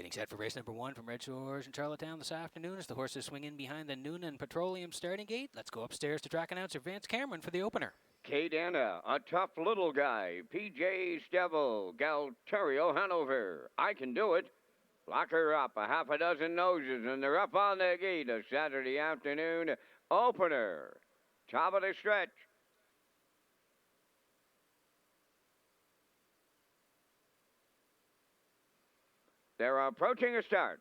Getting set for race number 1 from Redshores in Charlottetown this afternoon as the horses swing in behind the Noonan Petroleum starting gate. Let's go upstairs to track announcer Vance Cameron for the opener. Kate Anna, a tough little guy. PJ's Devil, Galterio Hanover. I Can Do It. Lock her up, a half a dozen noses, and they're up on the gate. A Saturday afternoon opener. Top of the stretch. They're approaching a start.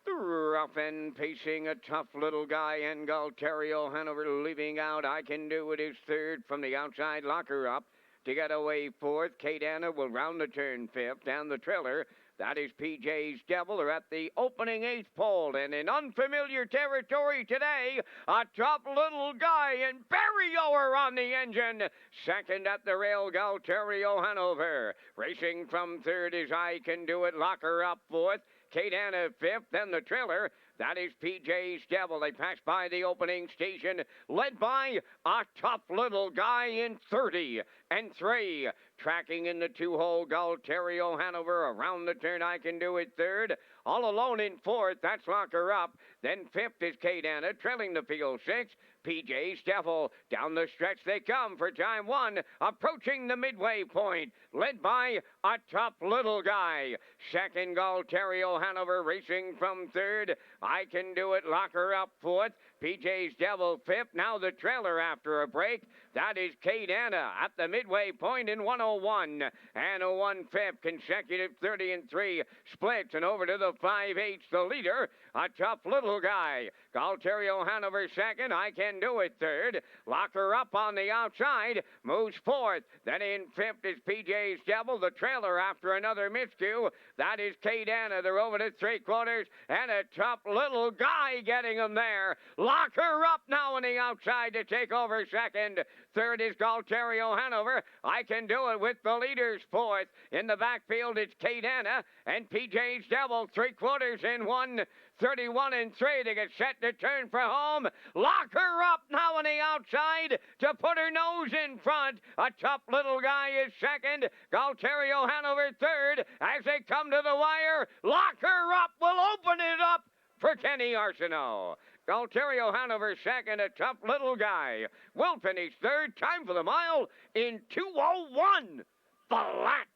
Rough and pacing, a tough little guy, and Galterio Hanover leaving out. I Can Do It is third from the outside. Lock her up to get away fourth. Kate Anna will round the turn fifth, and the trailer, that is PJ's Devil, are at the opening eighth pole. And in unfamiliar territory today, a tough little guy, and Barriower on the engine. Second at the rail, Galterio Hanover. Racing from third is I Can Do It. Lock her up fourth. Kate Anna fifth, then the trailer, that is PJ's Devil. They pass by the opening station, led by a tough little guy in 30 and 3. Tracking in the two-hole, Galterio Hanover. Around the turn, I Can Do It third. All alone in fourth, that's Lock Her Up. Then fifth is Kate Anna, trailing the field sixth. PJ's Devil. Down the stretch they come for time one, approaching the midway point, led by a tough little guy. Second, Galterio Hanover racing from third. I Can Do It, Lock Her Up fourth. PJ's Devil fifth. Now the trailer after a break. That is Kate Anna at the midway point in 101. Anna 1/5, consecutive 30 and 3 splits, and over to the 5/8, the leader, a tough little guy. Galterio Hanover second. I Can Do It third. Lock Her Up on the outside moves fourth. Then in fifth is PJ's Devil. The trailer after another miscue. That is Kate Anna. They're over to three-quarters, and a tough little guy getting them there. Lock Her Up now on the outside to take over second. Third is Galterio Hanover. I Can Do It with the leaders fourth. In the backfield, it's Kate Anna and PJ's Devil. Three-quarters in 1:31 and 3 to get set to turn for home. Lock Her Up now on the outside to put her nose in front. A tough little guy is second. Galterio Hanover third. As they come to the wire, Lock Her Up will open it up for Kenny Arsenault. Galterio Hanover second, a tough little guy will finish third. Time for the mile in 2:01 flat.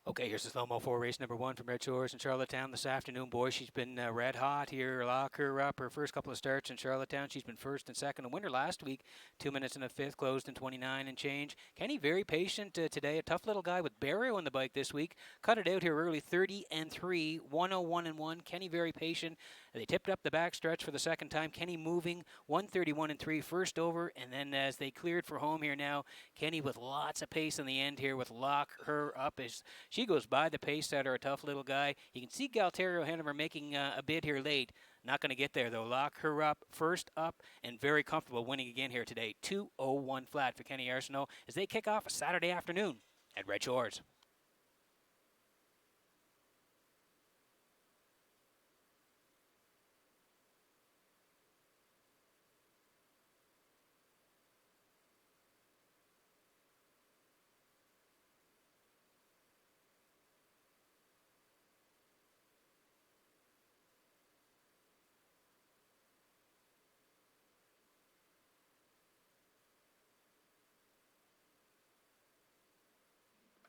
Okay, here's the slow-mo for race number 1 from Redshores in Charlottetown this afternoon. Boy, she's been red hot here. Lock Her Up. Her first couple of starts in Charlottetown, she's been first and second. A winner last week, 2 minutes and a fifth, closed in 29 and change. Kenny, very patient today. A tough little guy with Barrio on the bike this week. Cut it out here early, 30 and 3, 101 and 1. Kenny very patient. They tipped up the back stretch for the second time. Kenny moving, 131 and 3, first over. And then as they cleared for home here now, Kenny with lots of pace in the end here with Lock Her Up as she goes by the pace setter, a tough little guy. You can see Galterio Hanover making a bid here late. Not going to get there, though. Lock Her Up, first up, and very comfortable winning again here today. 2:01 flat for Kenny Arsenault as they kick off a Saturday afternoon at Redshores.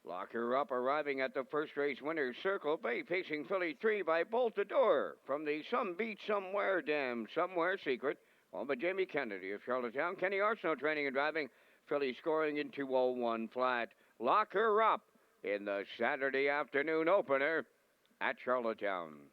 Lock Her Up arriving at the first race winner's circle, pacing filly 3 by Bolt the Door from the Some Beach Somewhere Dam Somewhere Secret. Owned by Jamie Kennedy of Charlottetown. Kenny Arsenault training and driving. Filly scoring in 2:01 flat. Lock Her Up in the Saturday afternoon opener at Charlottetown.